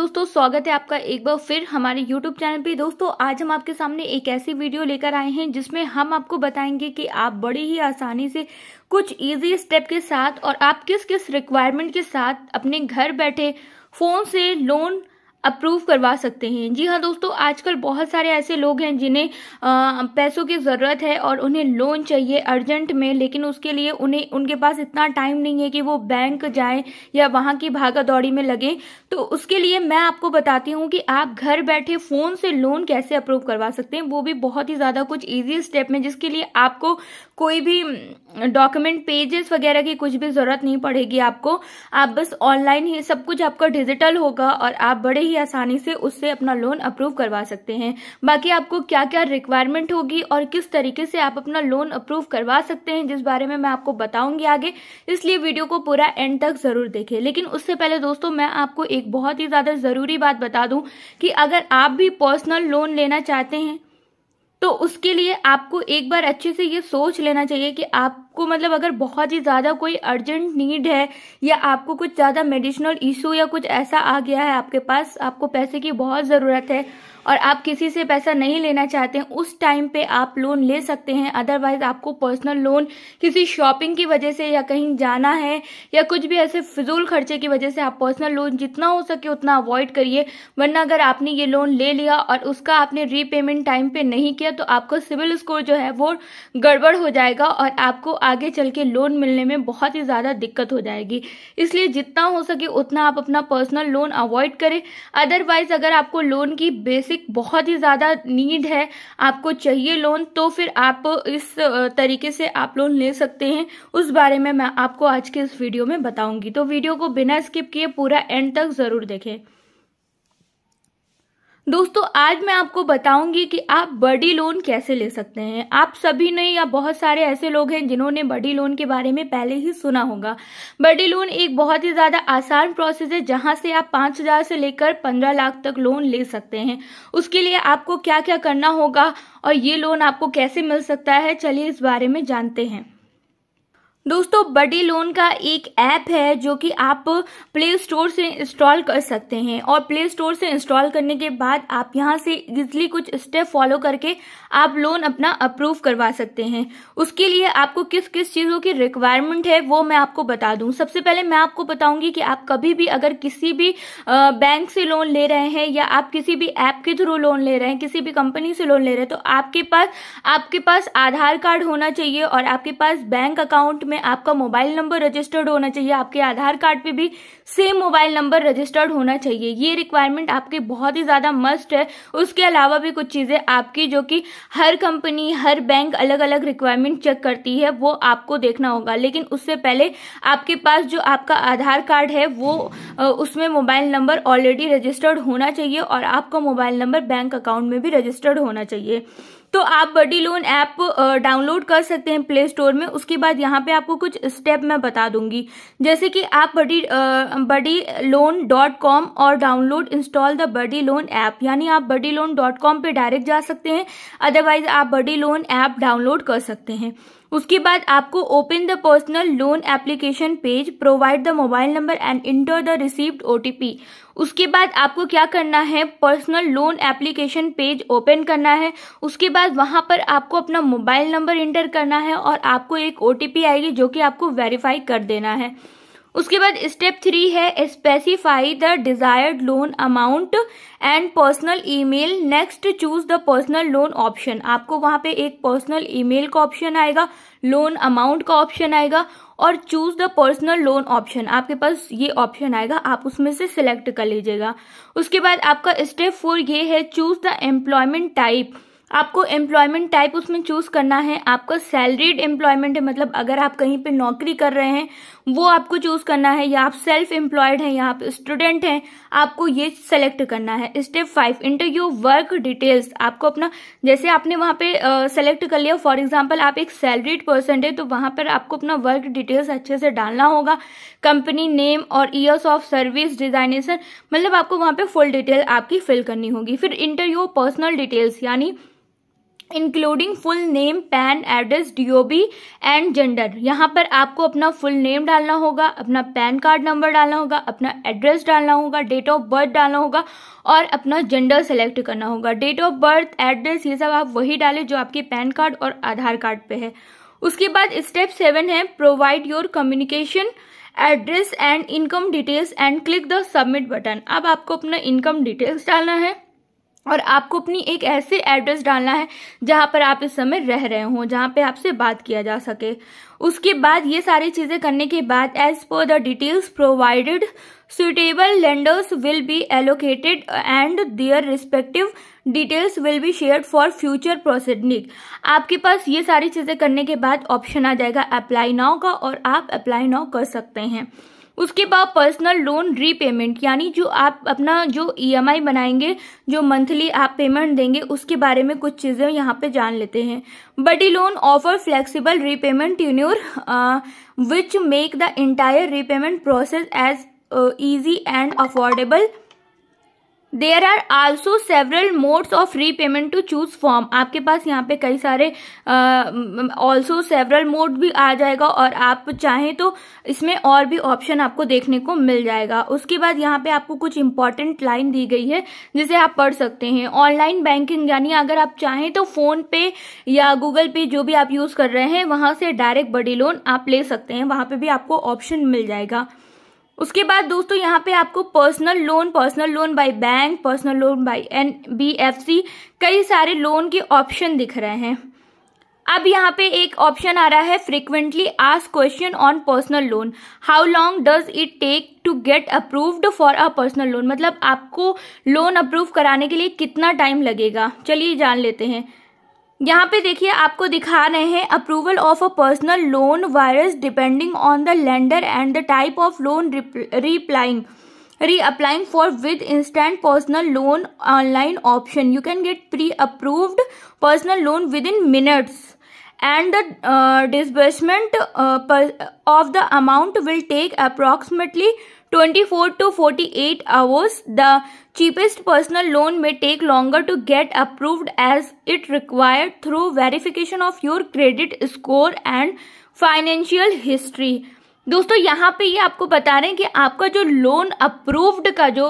दोस्तों, स्वागत है आपका एक बार फिर हमारे YouTube चैनल पे। दोस्तों, आज हम आपके सामने एक ऐसी वीडियो लेकर आए हैं जिसमें हम आपको बताएंगे कि आप बड़ी ही आसानी से कुछ इजी स्टेप के साथ और आप किस किस रिक्वायरमेंट के साथ अपने घर बैठे फोन से लोन अप्रूव करवा सकते हैं। जी हाँ दोस्तों, आजकल बहुत सारे ऐसे लोग हैं जिन्हें पैसों की ज़रूरत है और उन्हें लोन चाहिए अर्जेंट में, लेकिन उसके लिए उन्हें उनके पास इतना टाइम नहीं है कि वो बैंक जाएं या वहाँ की भागा दौड़ी में लगे। तो उसके लिए मैं आपको बताती हूँ कि आप घर बैठे फ़ोन से लोन कैसे अप्रूव करवा सकते हैं, वो भी बहुत ही ज़्यादा कुछ ईजी स्टेप में, जिसके लिए आपको कोई भी डॉक्यूमेंट पेजेस वगैरह की कुछ भी ज़रूरत नहीं पड़ेगी। आपको आप बस ऑनलाइन ही सब कुछ आपका डिजिटल होगा और आप बड़े ही आसानी से उससे अपना लोन अप्रूव करवा सकते हैं। बाकी आपको क्या क्या रिक्वायरमेंट होगी और किस तरीके से आप अपना लोन अप्रूव करवा सकते हैं, जिस बारे में मैं आपको बताऊंगी आगे, इसलिए वीडियो को पूरा एंड तक जरूर देखें। लेकिन उससे पहले दोस्तों, मैं आपको एक बहुत ही ज्यादा जरूरी बात बता दूं कि अगर आप भी पर्सनल लोन लेना चाहते हैं तो उसके लिए आपको एक बार अच्छे से ये सोच लेना चाहिए कि आपको मतलब अगर बहुत ही ज़्यादा कोई अर्जेंट नीड है या आपको कुछ ज़्यादा मेडिसिनल इशू या कुछ ऐसा आ गया है आपके पास, आपको पैसे की बहुत ज़रूरत है और आप किसी से पैसा नहीं लेना चाहते हैं, उस टाइम पे आप लोन ले सकते हैं। अदरवाइज आपको पर्सनल लोन किसी शॉपिंग की वजह से या कहीं जाना है या कुछ भी ऐसे फिजूल खर्चे की वजह से आप पर्सनल लोन जितना हो सके उतना अवॉइड करिए। वरना अगर आपने ये लोन ले लिया और उसका आपने रीपेमेंट टाइम पे नहीं किया तो आपका सिविल स्कोर जो है वो गड़बड़ हो जाएगा और आपको आगे चल के लोन मिलने में बहुत ही ज़्यादा दिक्कत हो जाएगी। इसलिए जितना हो सके उतना आप अपना पर्सनल लोन अवॉइड करें। अदरवाइज अगर आपको लोन की बेसिक बहुत ही ज्यादा नीड है, आपको चाहिए लोन, तो फिर आप इस तरीके से आप लोन ले सकते हैं। उस बारे में मैं आपको आज के इस वीडियो में बताऊंगी, तो वीडियो को बिना स्किप किए पूरा एंड तक जरूर देखें। दोस्तों, आज मैं आपको बताऊंगी कि आप बड़ी लोन कैसे ले सकते हैं। आप सभी ने या बहुत सारे ऐसे लोग हैं जिन्होंने बड़ी लोन के बारे में पहले ही सुना होगा। बड़ी लोन एक बहुत ही ज्यादा आसान प्रोसेस है जहां से आप 5,000 से लेकर 15 लाख तक लोन ले सकते हैं। उसके लिए आपको क्या क्या करना होगा और ये लोन आपको कैसे मिल सकता है, चलिए इस बारे में जानते हैं। दोस्तों, बड़ी लोन का एक ऐप है जो कि आप प्ले स्टोर से इंस्टॉल कर सकते हैं और प्ले स्टोर से इंस्टॉल करने के बाद आप यहां से इजीली कुछ स्टेप फॉलो करके आप लोन अपना अप्रूव करवा सकते हैं। उसके लिए आपको किस किस चीज़ों की रिक्वायरमेंट है वो मैं आपको बता दूं। सबसे पहले मैं आपको बताऊंगी कि आप कभी भी अगर किसी भी बैंक से लोन ले रहे हैं या आप किसी भी ऐप के थ्रू लोन ले रहे हैं, किसी भी कंपनी से लोन ले रहे हैं, तो आपके पास आधार कार्ड होना चाहिए और आपके पास बैंक अकाउंट में आपका मोबाइल नंबर रजिस्टर्ड होना चाहिए। आपके आधार कार्ड पे भी सेम मोबाइल नंबर रजिस्टर्ड होना चाहिए। ये रिक्वायरमेंट आपके बहुत ही ज्यादा मस्ट है। उसके अलावा भी कुछ चीजें आपकी जो कि हर कंपनी हर बैंक अलग अलग रिक्वायरमेंट चेक करती है, वो आपको देखना होगा। लेकिन उससे पहले आपके पास जो आपका आधार कार्ड है वो उसमें मोबाइल नंबर ऑलरेडी रजिस्टर्ड होना चाहिए और आपका मोबाइल नंबर बैंक अकाउंट में भी रजिस्टर्ड होना चाहिए। तो आप बड़ी लोन ऐप डाउनलोड कर सकते हैं प्ले स्टोर में। उसके बाद यहाँ पे आपको कुछ स्टेप मैं बता दूंगी, जैसे कि आप BuddyLoan.com और डाउनलोड इंस्टॉल द बड़ी लोन ऐप, यानी आप BuddyLoan.com पे डायरेक्ट जा सकते हैं। अदरवाइज आप बड़ी लोन ऐप डाउनलोड कर सकते हैं। उसके बाद आपको open the personal loan application page, provide the mobile number and enter the received OTP। उसके बाद आपको क्या करना है, personal loan application page open करना है। उसके बाद वहां पर आपको अपना मोबाइल नंबर इंटर करना है और आपको एक OTP आएगी जो कि आपको वेरीफाई कर देना है। उसके बाद स्टेप 3 है specify the desired loan amount and personal email. Next choose the personal loan option. आपको वहां पे एक पर्सनल ईमेल का ऑप्शन आएगा, लोन अमाउंट का ऑप्शन आएगा और choose the personal loan option, आपके पास ये ऑप्शन आएगा, आप उसमें से सिलेक्ट कर लीजिएगा। उसके बाद आपका स्टेप 4 ये है चूज द एम्प्लॉयमेंट टाइप। आपको एम्प्लॉयमेंट टाइप उसमें चूज करना है। आपका सैलरीड एम्प्लॉयमेंट है, मतलब अगर आप कहीं पे नौकरी कर रहे हैं वो आपको चूज करना है, या आप सेल्फ एम्प्लॉयड हैं या आप स्टूडेंट हैं, आपको ये सेलेक्ट करना है। Step 5 inter your work details. आपको अपना, जैसे आपने वहां पे सेलेक्ट कर लिया, फॉर एग्जांपल आप एक सैलरीड पर्सन है तो वहां पर आपको अपना वर्क डिटेल्स अच्छे से डालना होगा, कंपनी नेम और ईयर्स ऑफ सर्विस, डिजाइनेशन, मतलब आपको वहां पे फुल डिटेल आपकी फिल करनी होगी। फिर इंटर योर पर्सनल डिटेल्स, यानी including full name, pan, address, DOB and gender. यहाँ पर आपको अपना फुल नेम डालना होगा, अपना पैन कार्ड नंबर डालना होगा, अपना एड्रेस डालना होगा, डेट ऑफ बर्थ डालना होगा और अपना जेंडर सेलेक्ट करना होगा। डेट ऑफ बर्थ, एड्रेस, ये सब आप वही डालें जो आपके पैन कार्ड और आधार कार्ड पे है। उसके बाद स्टेप 7 है provide your communication address and income details and click the submit button. अब आपको अपना इनकम डिटेल्स डालना है और आपको अपनी एक ऐसे एड्रेस डालना है जहां पर आप इस समय रह रहे हो, जहां पे आपसे बात किया जा सके। उसके बाद ये सारी चीजें करने के बाद as per the details provided suitable lenders will be allocated and their respective details will be shared for future proceeding। आपके पास ये सारी चीजें करने के बाद ऑप्शन आ जाएगा अप्लाई नाउ का और आप अप्लाई नाउ कर सकते हैं। उसके बाद पर्सनल लोन रीपेमेंट, यानी जो आप अपना जो EMI बनाएंगे, जो मंथली आप पेमेंट देंगे, उसके बारे में कुछ चीजें यहाँ पे जान लेते हैं। Buddy Loan offer flexible repayment tenure which make the entire repayment process as easy and affordable। There are also several modes of repayment to choose from। आपके पास यहाँ पे कई सारे also several mode भी आ जाएगा और आप चाहें तो इसमें और भी ऑप्शन आपको देखने को मिल जाएगा। उसके बाद यहाँ पे आपको कुछ इंपॉर्टेंट लाइन दी गई है जिसे आप पढ़ सकते हैं। ऑनलाइन बैंकिंग, यानी अगर आप चाहें तो फोन पे या गूगल पे जो भी आप यूज कर रहे हैं वहां से डायरेक्ट बड़ी लोन आप ले सकते हैं, वहां पे भी आपको ऑप्शन मिल जाएगा। उसके बाद दोस्तों यहाँ पे आपको personal loan by bank, personal loan by NBFC, कई सारे लोन के ऑप्शन दिख रहे हैं। अब यहाँ पे एक ऑप्शन आ रहा है frequently asked question on personal loan, how long does it take to get approved for a personal loan, मतलब आपको लोन अप्रूव कराने के लिए कितना टाइम लगेगा। चलिए जान लेते हैं। यहाँ पे देखिए आपको दिखा रहे हैं approval of a personal loan virus depending on the lender and the type of loan reapplying for with instant personal loan online option you can get pre-approved personal loan within minutes and the disbursement of the amount will take approximately 24 to 48 hours। The cheapest personal loan may take longer to get approved as it required through verification of your credit score and financial history। दोस्तों यहाँ पे ये आपको बता रहे हैं कि आपका जो लोन अप्रूव्ड का जो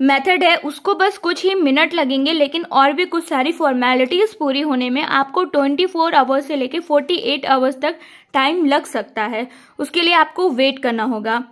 मेथड है उसको बस कुछ ही मिनट लगेंगे, लेकिन और भी कुछ सारी फॉर्मेलिटीज पूरी होने में आपको 24 आवर्स से लेके 48 आवर्स तक टाइम लग सकता है। उसके लिए आपको वेट करना होगा।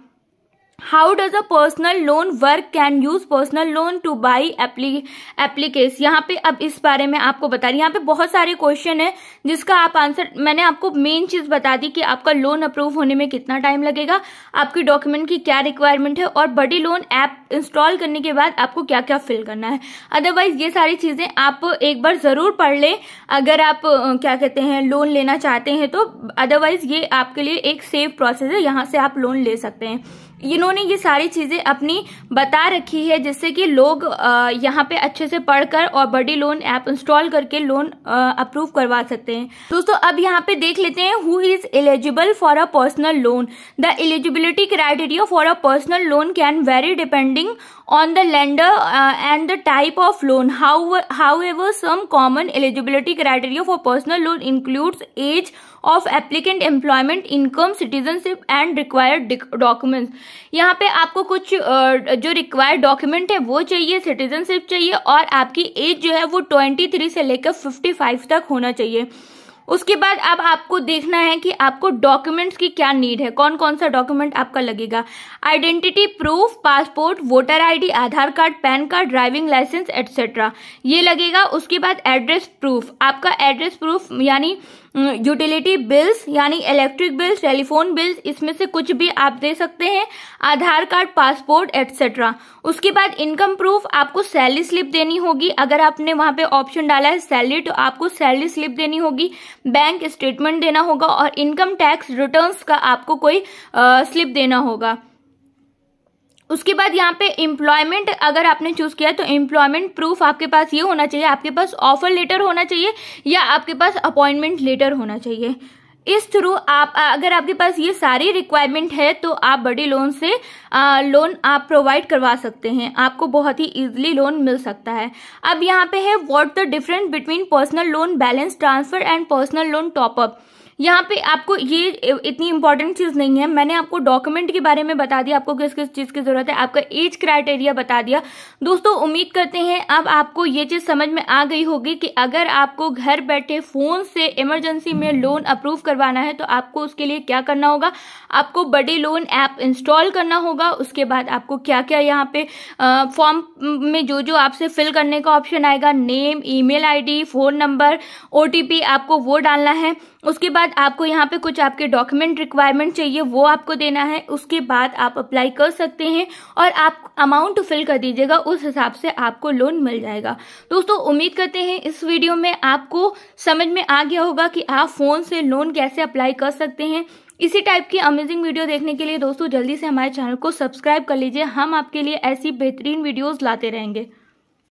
How does a personal loan work, can use personal loan to buy appliances. यहाँ पे अब इस बारे में आपको बता रही, यहाँ पे बहुत सारे क्वेश्चन है जिसका आप आंसर, मैंने आपको मेन चीज बता दी कि आपका लोन अप्रूव होने में कितना टाइम लगेगा, आपकी डॉक्यूमेंट की क्या रिक्वायरमेंट है और बडी लोन ऐप इंस्टॉल करने के बाद आपको क्या क्या फिल करना है। अदरवाइज ये सारी चीजें आप एक बार जरूर पढ़ लें अगर आप क्या कहते हैं लोन लेना चाहते हैं तो, अदरवाइज ये आपके लिए एक सेफ प्रोसेस है, यहाँ से आप लोन ले सकते हैं। इन्होंने ये सारी चीजें अपनी बता रखी है जिससे कि लोग यहाँ पे अच्छे से पढ़कर और बडी लोन ऐप इंस्टॉल करके लोन अप्रूव करवा सकते हैं। दोस्तों अब यहाँ पे देख लेते हैं who is eligible for a personal loan. The eligibility criteria for a personal loan can very depending on the lender and the type of loan। However, some common eligibility criteria for personal loan includes age of applicant, employment, income, citizenship and required documents। यहाँ पे आपको कुछ जो required document है वो चाहिए, citizenship चाहिए और आपकी एज जो है वो 23 से लेकर 55 तक होना चाहिए। उसके बाद अब आपको देखना है कि आपको डॉक्यूमेंट्स की क्या नीड है, कौन कौन सा डॉक्यूमेंट आपका लगेगा। Identity proof, passport, voter ID, Aadhaar card, PAN card, driving licence etcetera ये लगेगा। उसके बाद एड्रेस प्रूफ, आपका एड्रेस प्रूफ यानी यूटिलिटी बिल्स यानी इलेक्ट्रिक बिल्स, टेलीफोन बिल्स, इसमें से कुछ भी आप दे सकते हैं, आधार कार्ड, पासपोर्ट एटसेट्रा। उसके बाद इनकम प्रूफ, आपको सैलरी स्लिप देनी होगी, अगर आपने वहां पे ऑप्शन डाला है सैलरी तो आपको सैलरी स्लिप देनी होगी, बैंक स्टेटमेंट देना होगा और इनकम टैक्स रिटर्न्स का आपको कोई स्लिप देना होगा। उसके बाद यहाँ पे एम्प्लॉयमेंट अगर आपने चूज किया तो एम्प्लॉयमेंट प्रूफ आपके पास ये होना चाहिए, आपके पास ऑफर लेटर होना चाहिए या आपके पास अपॉइंटमेंट लेटर होना चाहिए। इस थ्रू आप अगर आपके पास ये सारी रिक्वायरमेंट है तो आप बड़े लोन से लोन आप प्रोवाइड करवा सकते हैं, आपको बहुत ही इजीली लोन मिल सकता है। अब यहाँ पे है what the difference between personal loan balance transfer and personal loan top up. यहाँ पे आपको ये इतनी इंपॉर्टेंट चीज नहीं है, मैंने आपको डॉक्यूमेंट के बारे में बता दिया, आपको किस किस चीज की जरूरत है, आपका एज क्राइटेरिया बता दिया। दोस्तों उम्मीद करते हैं अब आपको ये चीज समझ में आ गई होगी कि अगर आपको घर बैठे फोन से इमरजेंसी में लोन अप्रूव करवाना है तो आपको उसके लिए क्या करना होगा। आपको बड़े लोन ऐप इंस्टॉल करना होगा, उसके बाद आपको क्या क्या यहाँ पे फॉर्म में जो जो आपसे फिल करने का ऑप्शन आएगा, name, email ID, phone number, OTP आपको वो डालना है। उसके बाद आपको यहाँ पे कुछ आपके डॉक्यूमेंट रिक्वायरमेंट चाहिए वो आपको देना है। उसके बाद आप अप्लाई कर सकते हैं और आप अमाउंट फिल कर दीजिएगा, उस हिसाब से आपको लोन मिल जाएगा। दोस्तों उम्मीद करते हैं इस वीडियो में आपको समझ में आ गया होगा कि आप फोन से लोन कैसे अप्लाई कर सकते हैं। इसी टाइप की अमेजिंग वीडियो देखने के लिए दोस्तों जल्दी से हमारे चैनल को सब्सक्राइब कर लीजिए, हम आपके लिए ऐसी बेहतरीन वीडियोस लाते रहेंगे।